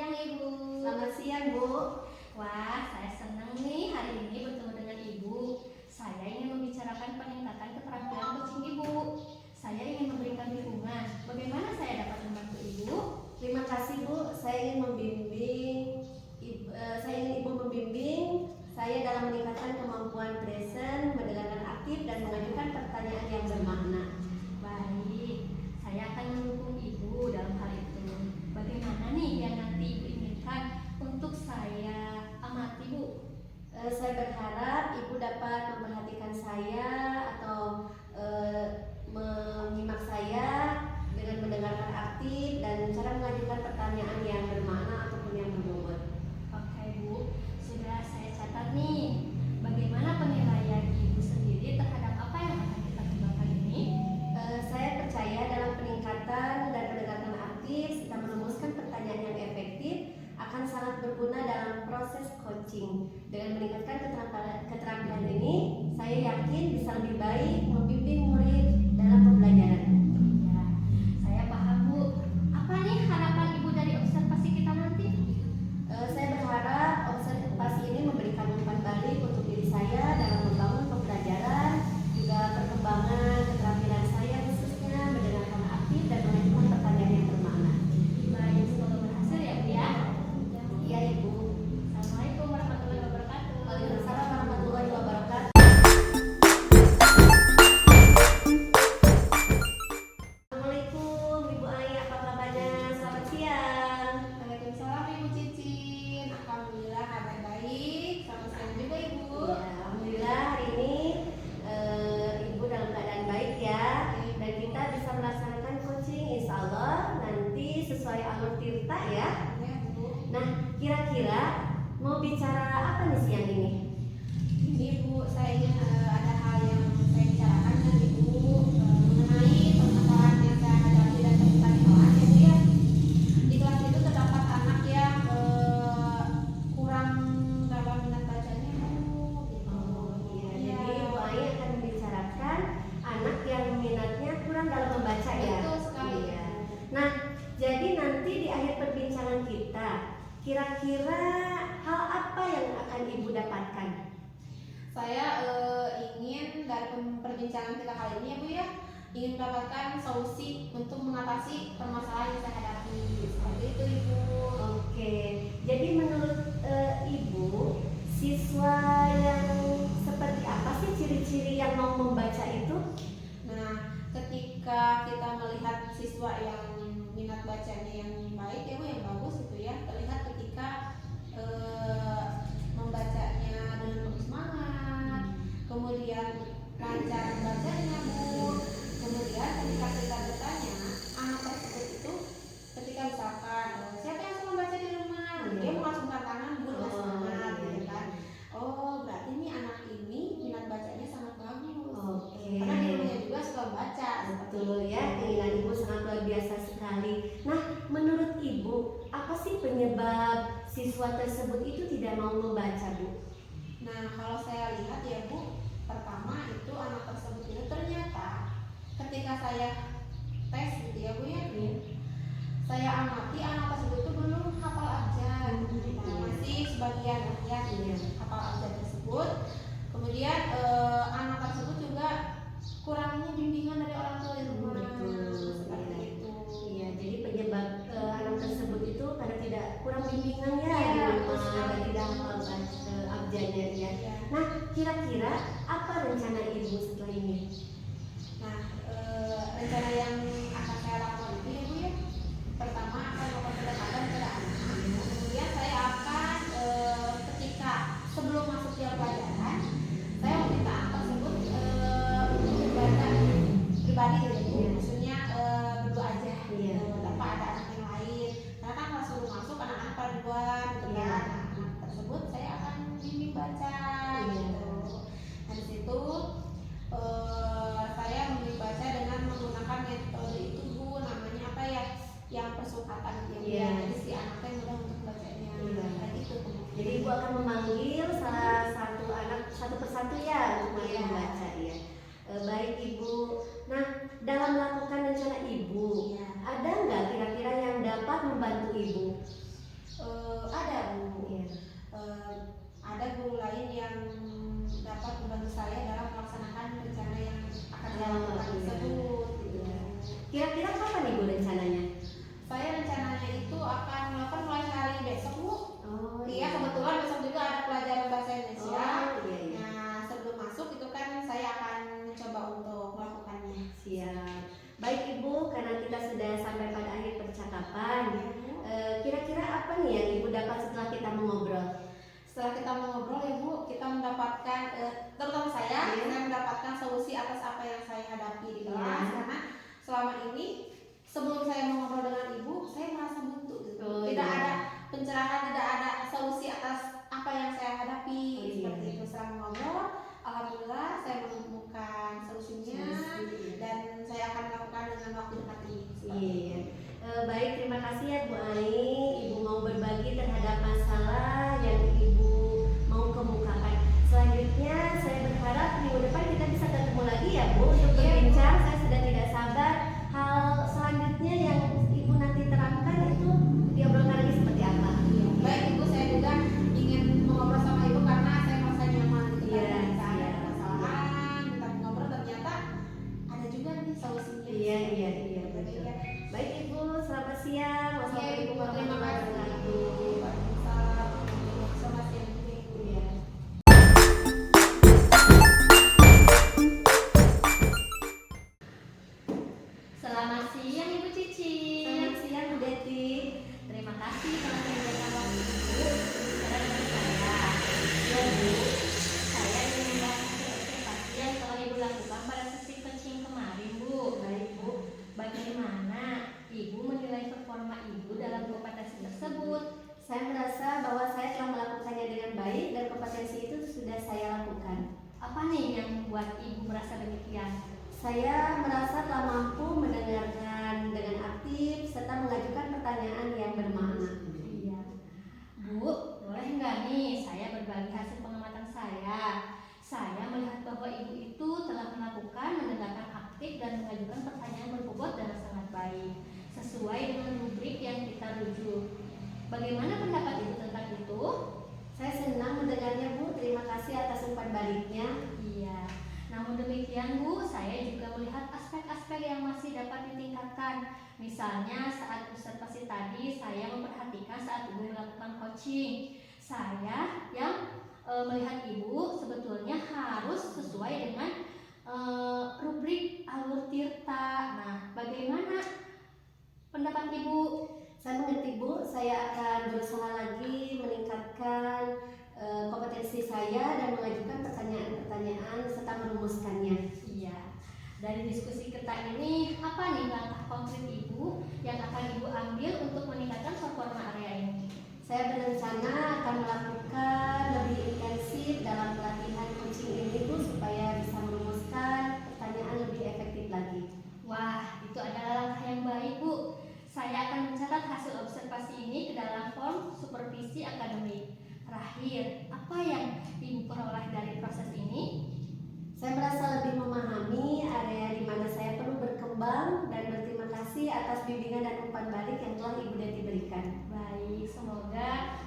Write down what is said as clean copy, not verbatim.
siang Ibu. Selamat siang Bu. Wah, saya senang nih hari ini bertemu dengan Ibu. Saya ingin membicarakan peningkatan keterampilan coaching Ibu. Saya ingin memberikan dukungan. Bagaimana saya dapat membantu Ibu? Terima kasih Bu. Saya ingin Ibu membimbing saya dalam meningkatkan kemampuan present, mendengarkan aktif dan mengajukan pertanyaan yang bermakna. Baik, saya akan mendukung Ibu dalam hal itu. Bagaimana nih yang nanti Ibu inginkan untuk saya amati Bu? Saya berharap Ibu dapat memperhatikan saya atau menyimak saya dengan mendengarkan aktif dan cara mengajukan pertanyaan yang bermakna ataupun yang berbobot. Oke Bu, sudah saya catat nih. Bagaimana penilaian Ibu sendiri terhadap apa yang akan kita kembangkan ini? Saya percaya dalam peningkatan dan pendekatan aktif serta merumuskan pertanyaan yang efektif akan sangat berguna dalam proses coaching. Dengan meningkatkan keterampilan ini, saya yakin bisa lebih baik membimbing murid dalam pembelajaran. Ya, saya paham Bu. Apa nih harapan Ibu dari observasi kita nanti? Saya berharap observasi ini memberikan umpan balik untuk diri saya dalam membangun pembelajaran, juga perkembangan keterampilan saya khususnya mendengarkan aktif dan mengajukan pertanyaan yang bermakna. Baik, semoga berhasil ya Bu ya. Iya Ibu. Assalamualaikum warahmatullahi wabarakatuh. Waalaikumsalam warahmatullahi wabarakatuh. Assalamualaikum Ibu Ai, apa kabarnya? Selamat siang. Waalaikumsalam Ibu Cicin. Alhamdulillah kabar baik. Selamat siang juga Ibu. Ya, alhamdulillah hari ini Ibu dalam keadaan baik ya, dan kita bisa melaksanakan coaching insya Allah nanti sesuai alur tirta ya. Ya Bu. Nah, kira-kira mau bicara apa nih siang ini? Ini Bu, saya ingin ada hal yang saya bicarakan dengan Ibu mengenai permasalahan yang saya hadapi dan temukan di kelas ya Bu ya. Di kelas itu terdapat anak yang kurang dalam minat bacanya Bu. Iya, Iya. jadi Ibu Ai akan membicarakan anak yang minatnya kurang dalam membaca ya. Betul sekali. Iya. Nah, jadi nanti di akhir perbincangan kita, kira-kira hal apa yang akan Ibu dapatkan? Saya ingin dari perbincangan kita kali ini ya Bu ya, ingin mendapatkan solusi untuk mengatasi permasalahan yang saya hadapi. Seperti itu Ibu. Oke, jadi menurut Ibu, siswa yang seperti apa sih ciri-ciri yang mau membaca itu? Nah, ketika kita melihat siswa yang minat bacanya yang baik ya Bu, yang bagus itu ya, terlihat ketika membacanya dengan penuh semangat, kemudian lancar bacanya Bu. Kemudian ketika kita bertanya anak tersebut itu, ketika misalkan siapa yang suka membaca di rumah, dia mengacungkan tangan Bu dengan semangat gitu kan. Oh, berarti ini anak ini minat bacanya sangat bagus. Oke. Karena di rumahnya juga suka membaca. Betul ya, keinginan Ibu sangat luar biasa sekali. Nah, menurut Ibu, apa sih penyebab siswa tersebut itu tidak mau membaca, Bu? Nah, kalau saya lihat ya Bu, pertama itu anak tersebut itu ternyata ketika saya tes gitu ya Bu ya, saya amati anak tersebut itu belum hafal abjad. Nah, masih sebagian ya hafal abjad tersebut. Kemudian anak tersebut juga kurangnya bimbingan dari orang tua di rumah. Seperti itu. Iya, jadi penyebab anak tersebut itu karena tidak kurang bimbingan ya Iya, di betul rumah sekali. dan tidak hafal abjadnya ya. Ya. Nah, kira-kira apa rencana Ibu setelah ini? Nah, rencana yang akan saya lakukan itu ya Bu ya, pertama akan melakukan pendekatan kepada anak. Kemudian saya akan ketika sebelum masuk jam pelajaran, saya meminta anak tersebut untuk membaca pribadi gitu Bu. Maksudnya berdua aja, Iya. tanpa ada anak yang lain. Karena kan kalau sebelum masuk anak-anak pada duluan gitu kan. Iya. Nah, anak tersebut saya akan bimbing baca gitu. Nah, di situ saya membaca dengan menggunakan metode itu Bu, namanya apa ya, yang persukatan gitu ya. Iya. Jadi si anaknya mudah untuk bacanya. Iya. Kayak gitu Bu. Jadi Ibu akan memanggil salah satu anak satu persatu ya untuk Iya. membaca ya. Baik Ibu. Nah, dalam melakukan rencana Ibu, Iya. ada nggak kira-kira yang dapat membantu Ibu? guru lain yang dapat membantu saya dalam melaksanakan rencana yang akan saya lakukan tersebut. Gitu. Kira-kira kapan Ibu rencananya? Saya rencananya itu akan melakukan mulai hari besok, Bu. Oh Iya, kebetulan besok juga ada pelajaran bahasa Indonesia. iya, iya. Nah, sebelum masuk itu kan saya akan mencoba untuk melakukannya. Siap. Baik Ibu, karena kita sudah sampai pada akhir percakapan, kira-kira apa nih yang Ibu dapat setelah kita mengobrol? Setelah kita mengobrol ya Bu, kita mendapatkan terutama saya mendapatkan solusi atas apa yang saya hadapi di kelas. Karena selama ini sebelum saya mengobrol dengan Ibu, saya merasa buntu gitu. Tidak ada pencerahan, tidak ada solusi atas apa yang saya hadapi. Seperti itu. Setelah mengobrol, alhamdulillah saya menemukan solusinya dan saya akan melakukan dengan waktu dekat ini. Iya. Baik, terima kasih ya Bu Ai. Ibu mau berbagi terhadap masalah yang Ibu mau kemukakan. Selanjutnya saya berharap minggu depan kita bisa ketemu lagi ya Bu untuk berbincang. Saya sudah tidak sabar hal selanjutnya yang Ibu nanti terapkan itu diobrolkan lagi seperti apa. Baik Ibu, saya juga ingin mengobrol sama Ibu karena saya merasa nyaman gitu. Ketika ada kesalahan, kita ngobrol ternyata ada juga nih solusinya. Iya, betul. Baik Ibu, selamat siang. Wassalamualaikum warahmatullahi wabarakatuh. Waalaikumsalam. Selamat siang juga Ibu. Iya. Selamat siang Ibu Cici. Selamat siang Bu Deti. Terima kasih telah menyediakan waktu Ibu bicara dengan saya. Ya Bu, saya ingin membahas hasil observasi yang telah Ibu lakukan pada sesi coaching kemarin Bu. Baik Bu. Bagaimana Ibu menilai performa Ibu dalam kompetensi tersebut? Saya merasa bahwa saya telah melakukannya dengan baik dan kompetensi itu sudah saya lakukan. Apa nih yang membuat Ibu merasa demikian? Saya merasa telah mampu mendengarkan dengan aktif serta mengajukan pertanyaan yang bermakna. Iya. Bu, boleh nggak nih saya berbagi hasil pengamatan saya? Saya melihat bahwa Ibu itu telah melakukan mendengarkan aktif dan mengajukan pertanyaan berbobot dan sangat baik, sesuai dengan rubrik yang kita rujuk. Bagaimana pendapat Ibu tentang itu? Saya senang mendengarnya Bu, terima kasih atas umpan baliknya. Iya. Namun demikian Bu, saya juga melihat aspek-aspek yang masih dapat ditingkatkan. Misalnya saat observasi tadi saya memperhatikan saat Ibu melakukan coaching. Saya yang melihat Ibu sebetulnya harus sesuai dengan rubrik alur tirta. Nah, bagaimana pendapat Ibu? Saya mengerti Bu, saya akan berusaha lagi meningkatkan kompetensi saya dan mengajukan pertanyaan-pertanyaan serta merumuskannya. Iya. Dari diskusi kita ini, apa nih langkah konkret Ibu yang akan Ibu ambil untuk meningkatkan performa area ini? Saya berencana akan melakukan lebih intensif dalam pelatihan coaching ini Bu, supaya bisa merumuskan pertanyaan lebih efektif lagi. Wah, itu adalah langkah yang baik Bu. Saya akan mencatat hasil observasi ini ke dalam form supervisi akademik. Terakhir, apa yang Ibu peroleh dari proses ini? Saya merasa lebih memahami area di mana saya perlu berkembang dan berterima kasih atas bimbingan dan umpan balik yang telah Ibu Deti berikan. Baik, semoga